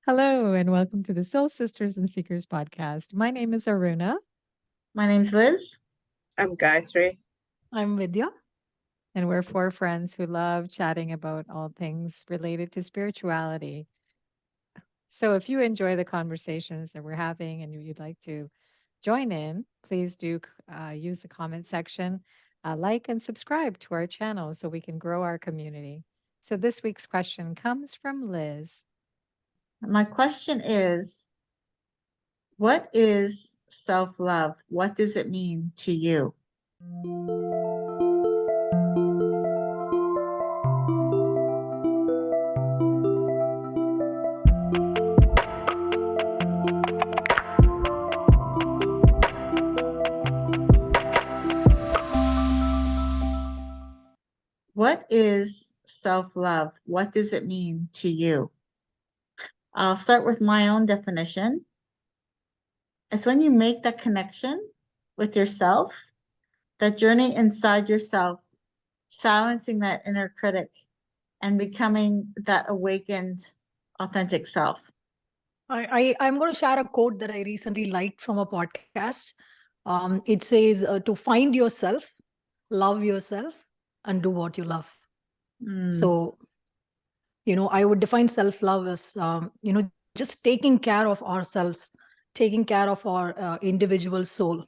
Hello, and welcome to the Soul Sisters and Seekers podcast. My name is Aruna, My name's Liz. I'm Gayathri. I'm Vidhya. and we're four friends who love chatting about all things related to spirituality. So, if you enjoy the conversations that we're having and you'd like to join in, please do use the comment section, like and subscribe to our channel so we can grow our community. So, this week's question comes from Liz. My question is, what is self-love? What does it mean to you? What is self-love? What does it mean to you? I'll start with my own definition. It's when you make that connection with yourself, that journey inside yourself, silencing that inner critic and becoming that awakened, authentic self. I'm going to share a quote that I recently liked from a podcast. It says to find yourself, love yourself, and do what you love. So, I would define self-love as, just taking care of ourselves, taking care of our individual soul.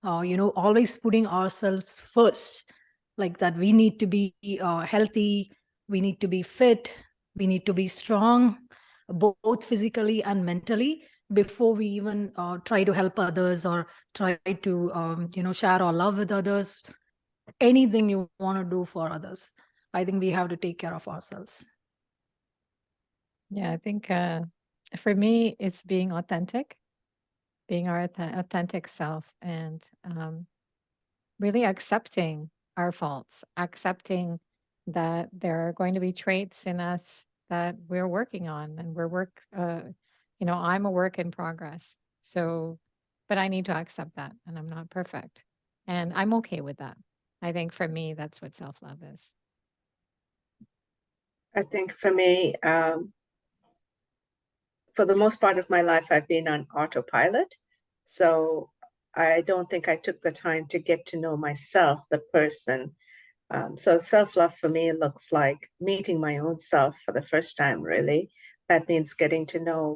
Always putting ourselves first, like that we need to be healthy, we need to be fit, we need to be strong, both physically and mentally, before we even try to help others or try to, share our love with others. Anything you want to do for others, I think we have to take care of ourselves. Yeah, I think for me, it's being authentic, being our authentic self, and really accepting our faults, accepting that there are going to be traits in us that we're working on, and I'm a work in progress. So, but I need to accept that, and I'm not perfect, and I'm okay with that. I think for me, that's what self-love is. I think for me, for the most part of my life, I've been on autopilot. So I don't think I took the time to get to know myself, the person. So self-love for me looks like meeting my own self for the first time, really. That means getting to know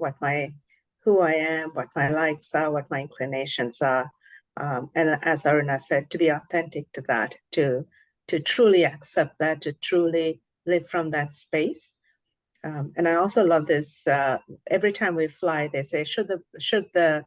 who I am, what my likes are, what my inclinations are. And as Aruna said, to be authentic to that, to truly accept that, to truly live from that space. And I also love this. Every time we fly, they say, should the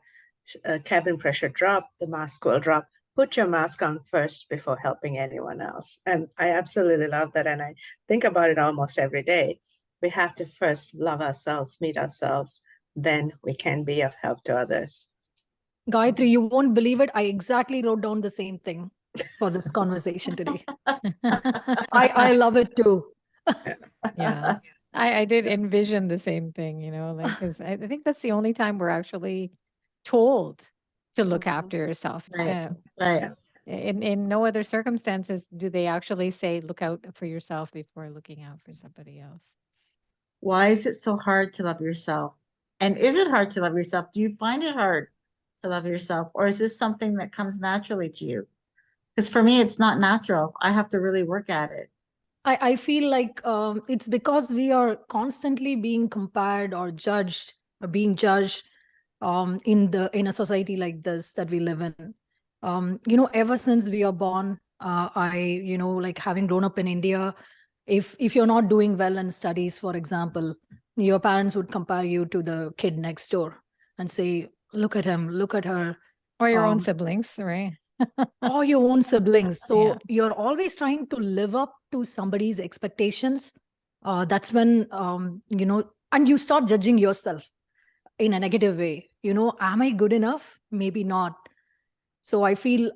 cabin pressure drop, the mask will drop. Put your mask on first before helping anyone else. And I absolutely love that. And I think about it almost every day. We have to first love ourselves, meet ourselves, then we can be of help to others. Gayatri, you won't believe it. I exactly wrote down the same thing for this conversation today. I love it too. Yeah. I did envision the same thing, because I think that's the only time we're actually told to look after yourself. Right. Right. In no other circumstances do they actually say, look out for yourself before looking out for somebody else. Why is it so hard to love yourself? And is it hard to love yourself? Do you find it hard to love yourself? Or is this something that comes naturally to you? Because for me, it's not natural. I have to really work at it. I feel like it's because we are constantly being compared or judged, or being judged in a society like this that we live in. Ever since we are born, like having grown up in India, if you're not doing well in studies, for example, your parents would compare you to the kid next door and say, look at him, look at her. Or your own siblings, right? Or your own siblings. So Yeah. you're always trying to live up to somebody's expectations. That's when, and you start judging yourself in a negative way. Am I good enough? Maybe not. So I feel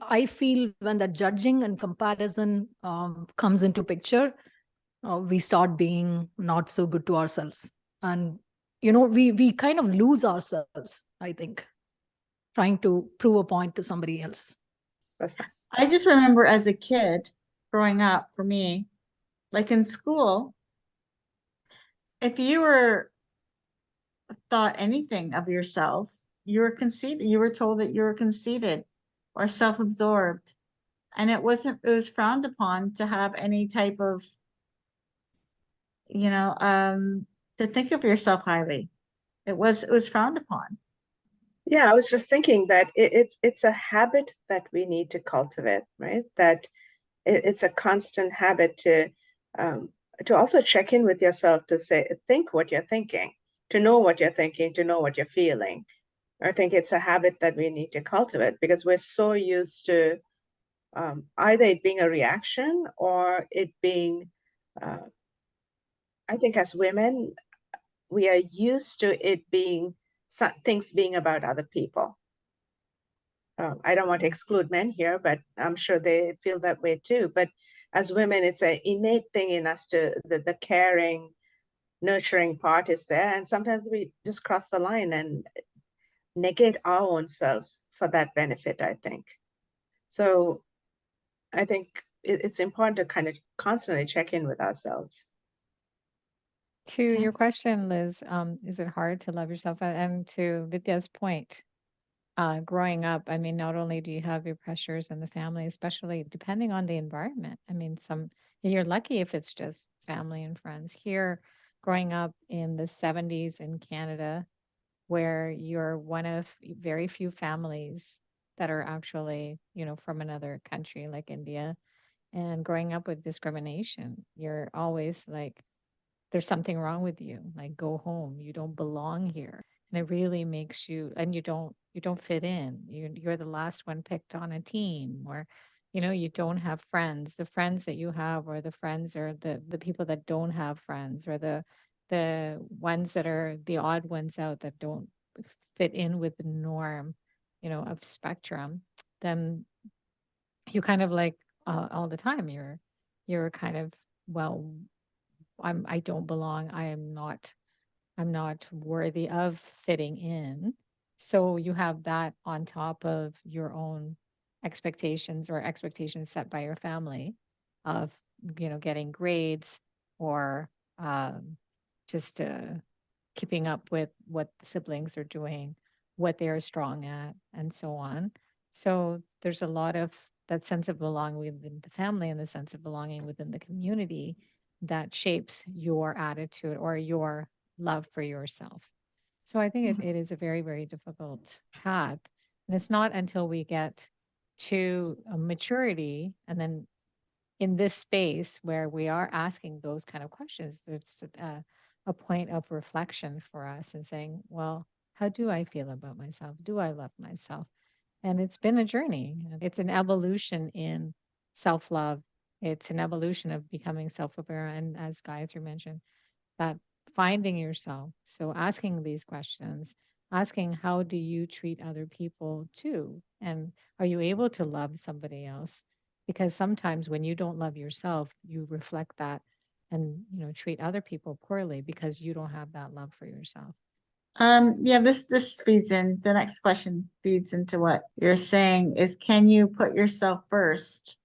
when that judging and comparison comes into picture, we start being not so good to ourselves. And, we kind of lose ourselves, I think, trying to prove a point to somebody else. That's fine. I just remember as a kid growing up, for me, like in school, if you were thought anything of yourself, you were conceited. You were told that you were conceited or self-absorbed. And it was frowned upon to have any type of, to think of yourself highly. It was frowned upon. Yeah, I was just thinking that it's a habit that we need to cultivate, right? That it's a constant habit to also check in with yourself, to think what you're thinking, to know what you're thinking, to know what you're feeling. I think it's a habit that we need to cultivate because we're so used to either it being a reaction or it being, I think as women, we are used to it being things being about other people. I don't want to exclude men here, but I'm sure they feel that way too. But as women, it's an innate thing in us the caring, nurturing part is there. And sometimes we just cross the line and negate our own selves for that benefit, I think. So I think it's important to kind of constantly check in with ourselves. To your question, Liz, is it hard to love yourself? And to Vidya's point, growing up, I mean, not only do you have your pressures in the family, especially depending on the environment. I mean, you're lucky if it's just family and friends. Here, growing up in the 70s in Canada, where you're one of very few families that are actually, from another country like India, and growing up with discrimination, you're always like, there's something wrong with you, like go home, you don't belong here. And it really makes you, and you don't fit in. You're the last one picked on a team, or you don't have friends. The friends that you have, or the friends, or the people that don't have friends, or the ones that are the odd ones out that don't fit in with the norm, of spectrum. Then you kind of like, all the time you're kind of, well, I don't belong. I'm not worthy of fitting in. So you have that on top of your own expectations, or expectations set by your family of, getting grades, or just keeping up with what the siblings are doing, what they're strong at, and so on. So there's a lot of that sense of belonging within the family, and the sense of belonging within the community that shapes your attitude or your love for yourself. So I think it is a very, very difficult path. And it's not until we get to a maturity, and then in this space where we are asking those kind of questions, there's a point of reflection for us, and saying, well, how do I feel about myself? Do I love myself? And it's been a journey. It's an evolution in self-love. It's an evolution of becoming self-aware. And as Gayathri mentioned, that finding yourself. So asking these questions, asking, how do you treat other people too? And are you able to love somebody else? Because sometimes when you don't love yourself, you reflect that and, treat other people poorly because you don't have that love for yourself. Yeah, this feeds in, the next question feeds into what you're saying is, can you put yourself first?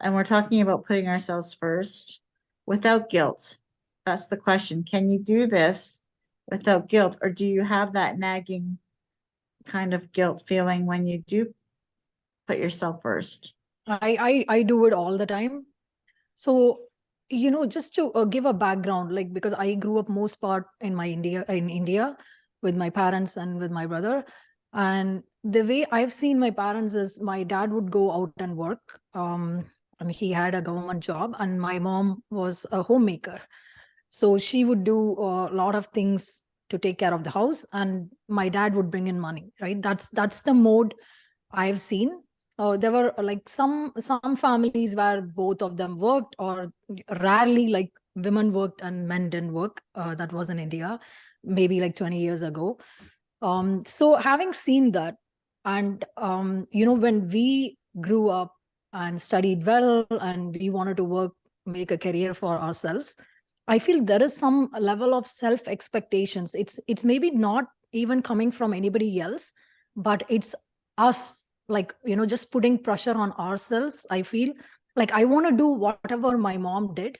And we're talking about putting ourselves first without guilt. That's the question. Can you do this without guilt? Or do you have that nagging kind of guilt feeling when you do put yourself first? I do it all the time. So, just to give a background, like, because I grew up most part in India with my parents and with my brother. And the way I've seen my parents is, my dad would go out and work. And he had a government job, and my mom was a homemaker. So she would do a lot of things to take care of the house, and my dad would bring in money, right? That's the mode I've seen. There were like some families where both of them worked, or rarely like women worked and men didn't work. That was in India, maybe like 20 years ago. So having seen that, and when we grew up and studied well, and we wanted to work, make a career for ourselves, I feel there is some level of self expectations. It's maybe not even coming from anybody else, but it's us, like, just putting pressure on ourselves. I feel like I want to do whatever my mom did,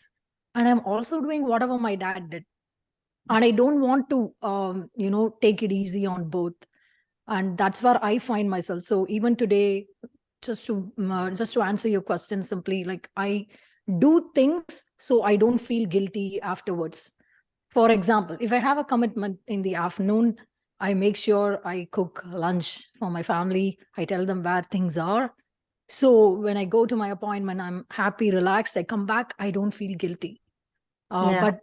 and I'm also doing whatever my dad did. And I don't want to, take it easy on both. And that's where I find myself. So even today, just to answer your question simply, like I do things so I don't feel guilty afterwards. For example, if I have a commitment in the afternoon, I make sure I cook lunch for my family. I tell them where things are. So when I go to my appointment, I'm happy, relaxed. I come back, I don't feel guilty. Yeah. But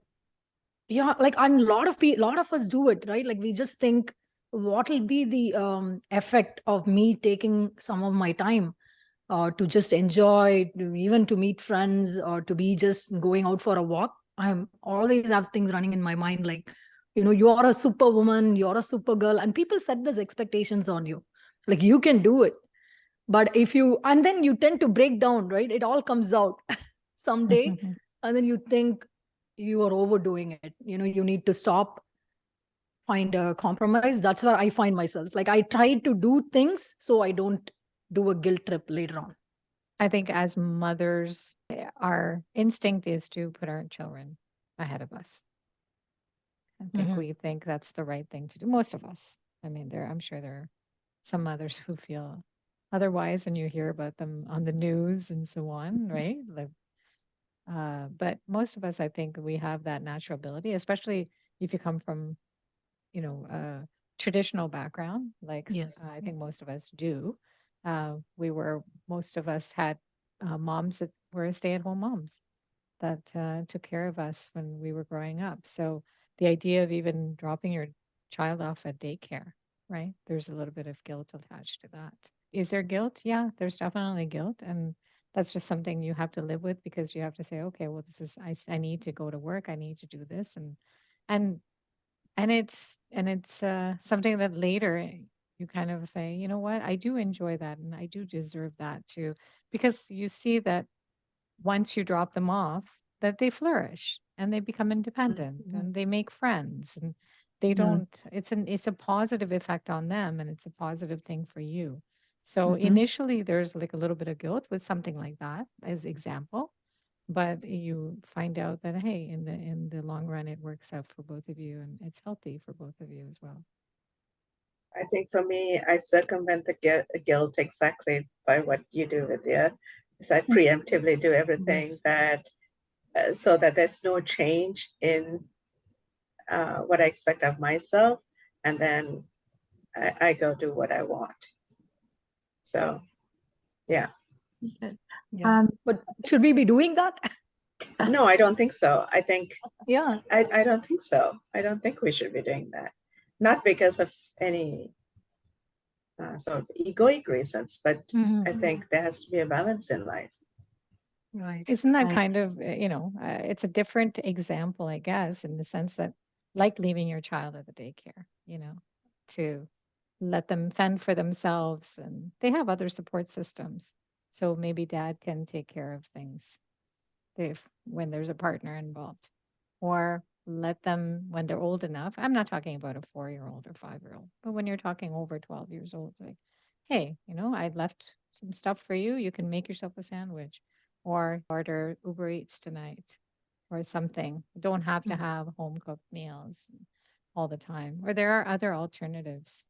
yeah, like and lot of us do it, right? Like we just think, what will be the effect of me taking some of my time to just enjoy, even to meet friends or to be just going out for a walk. I'm always have things running in my mind like, you are a superwoman, you're a super girl, and people set those expectations on you. Like you can do it. But if you, and then you tend to break down, right? It all comes out someday. And then you think you are overdoing it. You need to stop, find a compromise. That's where I find myself. It's like I try to do things so I don't do a guilt trip later on. I think as mothers, our instinct is to put our children ahead of us. I think we think that's the right thing to do. Most of us. I mean, I'm sure there are some mothers who feel otherwise, and you hear about them on the news and so on, right? Like, but most of us, I think, we have that natural ability, especially if you come from, a traditional background, like Yes. I think most of us do. Most of us had moms that were stay-at-home moms that took care of us when we were growing up. So the idea of even dropping your child off at daycare, right? There's a little bit of guilt attached to that. Is there guilt? Yeah, there's definitely guilt. And that's just something you have to live with, because you have to say, okay, well, I need to go to work. I need to do this. And it's something that later you kind of say, you know what, I do enjoy that and I do deserve that too, because you see that once you drop them off, that they flourish and they become independent and they make friends, and they don't, it's a positive effect on them, and it's a positive thing for you. So initially there's like a little bit of guilt with something like that as example, but you find out that, hey, in the long run it works out for both of you and it's healthy for both of you as well. I think for me, I circumvent the guilt exactly by what you do, Vidya. Is I preemptively do everything Yes. that so that there's no change in what I expect of myself, and then I go do what I want. So, yeah. Yeah. But should we be doing that? No, I don't think so. I think, Yeah. I don't think so. I don't think we should be doing that. Not because of any sort of egoic reasons, but I think there has to be a balance in life. Right. Isn't that Right. kind of, it's a different example, I guess, in the sense that, like leaving your child at the daycare, to let them fend for themselves, and they have other support systems. So maybe dad can take care of things when there's a partner involved, or let them when they're old enough. I'm not talking about a 4-year-old or 5-year-old, but when you're talking over 12 years old, like, hey, I left some stuff for you. You can make yourself a sandwich, or order Uber Eats tonight, or something. You don't have to have home cooked meals all the time, or there are other alternatives.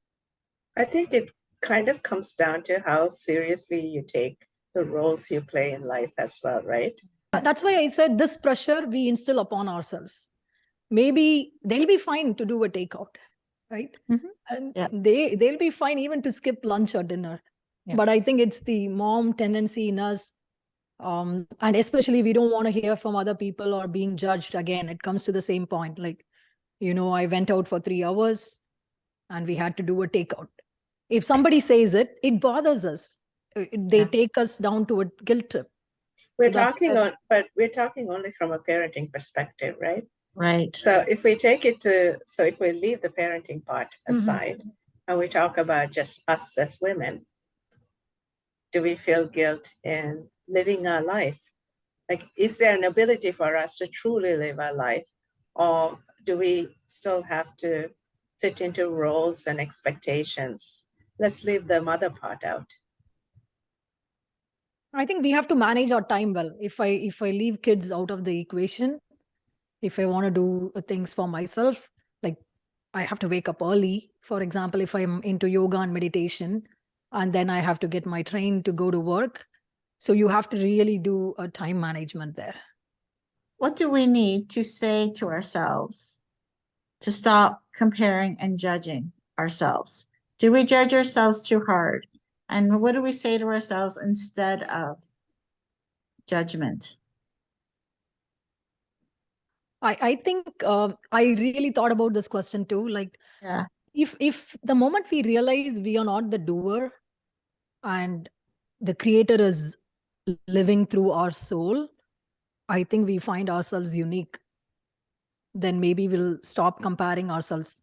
I think it kind of comes down to how seriously you take the roles you play in life as well, right? That's why I said this pressure we instill upon ourselves. Maybe they'll be fine to do a takeout, right? And they'll be fine even to skip lunch or dinner. Yeah. But I think it's the mom tendency in us. And especially we don't want to hear from other people or being judged again. It comes to the same point. Like, I went out for 3 hours and we had to do a takeout. If somebody says it, it bothers us. They take us down to a guilt trip. We're talking only from a parenting perspective, right? Right. So if we if we leave the parenting part aside and we talk about just us as women, do we feel guilt in living our life? Like, is there an ability for us to truly live our life? Or do we still have to fit into roles and expectations? Let's leave the mother part out. I think we have to manage our time well. If I leave kids out of the equation, If I want to do things for myself, like I have to wake up early. For example, if I'm into yoga and meditation, and then I have to get my train to go to work. So you have to really do a time management there. What do we need to say to ourselves to stop comparing and judging ourselves? Do we judge ourselves too hard? And what do we say to ourselves instead of judgment? I think I really thought about this question too. Like, Yeah. if the moment we realize we are not the doer and the creator is living through our soul, I think we find ourselves unique. Then maybe we'll stop comparing ourselves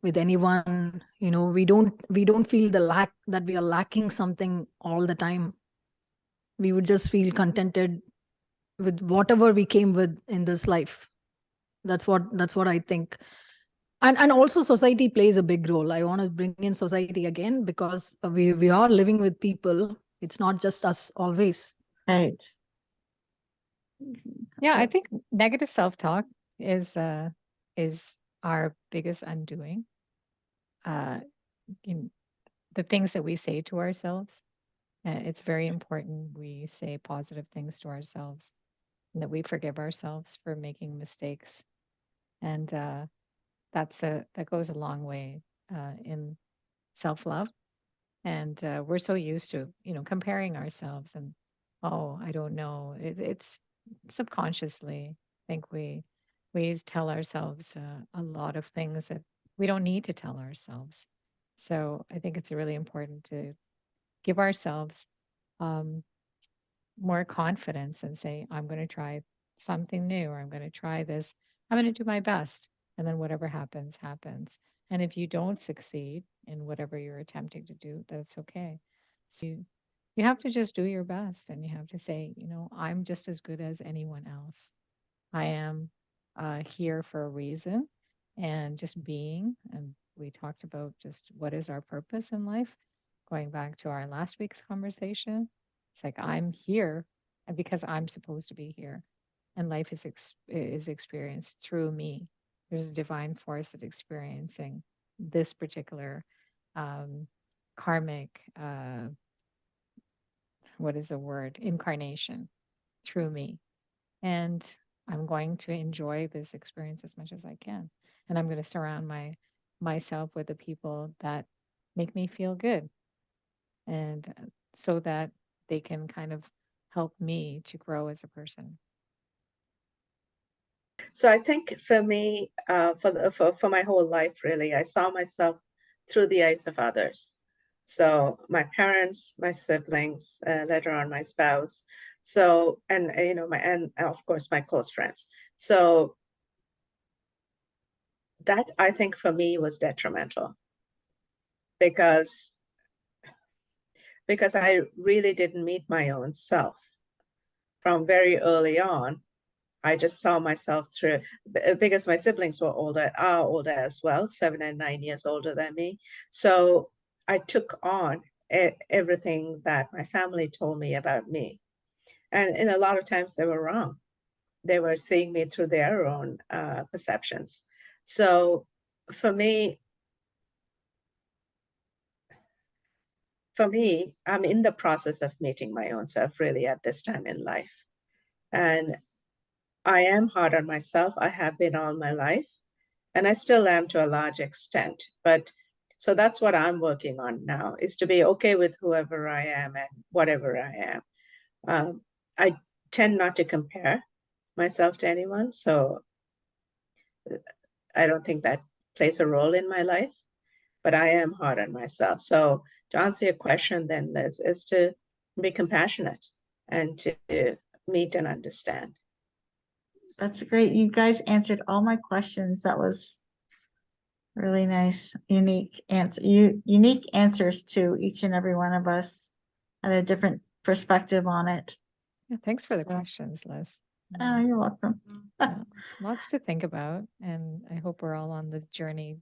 with anyone. We don't feel the lack that we are lacking something all the time. We would just feel contented with whatever we came with in this life. That's what I think. And also society plays a big role. I want to bring in society again, because we are living with people. It's not just us always. Right. Yeah, I think negative self-talk is our biggest undoing. In the things that we say to ourselves, it's very important we say positive things to ourselves, and that we forgive ourselves for making mistakes, and that goes a long way in self-love. And we're so used to comparing ourselves, and oh, I don't know, it's subconsciously, I think we tell ourselves a lot of things that we don't need to tell ourselves. So I think it's really important to give ourselves more confidence and say, I'm going to try something new, or I'm going to try this. I'm going to do my best. And then whatever happens, happens. And if you don't succeed in whatever you're attempting to do, that's okay. So you have to just do your best, and you have to say, I'm just as good as anyone else. I am here for a reason, and just being. And we talked about just what is our purpose in life, going back to our last week's conversation. It's like I'm here and because I'm supposed to be here, and life is experienced through me. There's a divine force that's experiencing this particular karmic, what is the word, incarnation through me. And I'm going to enjoy this experience as much as I can. And I'm going to surround myself with the people that make me feel good, and so that they can kind of help me to grow as a person. So I think for me, for my whole life, really, I saw myself through the eyes of others. So my parents, my siblings, later on my spouse. So, and and of course my close friends. So that, I think, for me was detrimental, because I really didn't meet my own self from very early on. I just saw myself through, because my siblings are older as well, 7 and 9 years older than me. So I took on everything that my family told me about me. And a lot of times they were wrong. They were seeing me through their own perceptions. So for me, I'm in the process of meeting my own self, really, at this time in life. And I am hard on myself. I have been all my life, and I still am to a large extent. But so that's what I'm working on now, is to be okay with whoever I am and whatever I am. I tend not to compare myself to anyone, so I don't think that plays a role in my life, but I am hard on myself. So to answer your question then, Liz, is to be compassionate and to meet and understand. That's great. You guys answered all my questions. That was really nice. Unique answers to each and every one of us, and a different perspective on it. Yeah, thanks for the questions, Liz. Oh, you're welcome. Yeah, lots to think about, and I hope we're all on the journey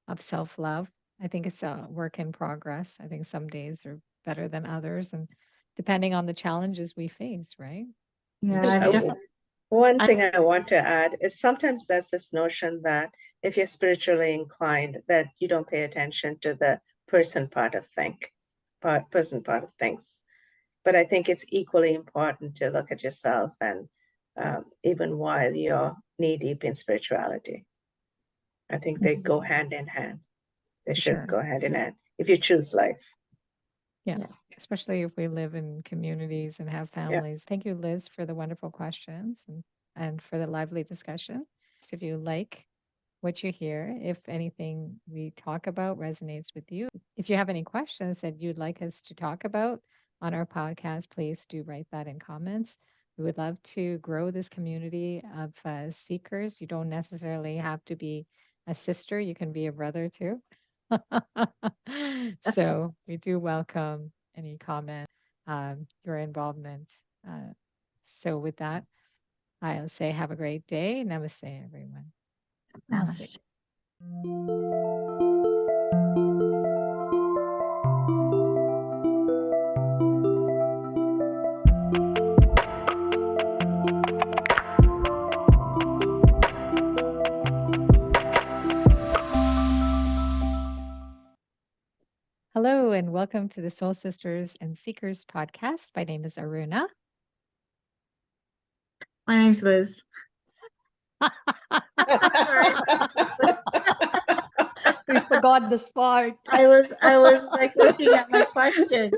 of self-love. I think it's a work in progress. I think some days are better than others, and depending on the challenges we face, right? Yeah, Each I've day. definitely One I- thing I want to add is sometimes there's this notion that if you're spiritually inclined, that you don't pay attention to the person part of things. But I think it's equally important to look at yourself, and even while you're knee deep in spirituality. I think they go hand in hand. They should Sure. go hand in hand if you choose life. Yeah, especially if we live in communities and have families. Thank you, Liz, for the wonderful questions and for the lively discussion. So if you like what you hear, if anything we talk about resonates with you, if you have any questions that you'd like us to talk about on our podcast, please do write that in comments. We would love to grow this community of seekers. You don't necessarily have to be a sister, you can be a brother too. So we do welcome any comment, your involvement. So with that, I'll say have a great day. Namaste, everyone. Namaste. Hello, and welcome to the Soul Sisters and Seekers podcast. My name is Aruna. My name's Liz. We forgot this part. I was like looking at my question.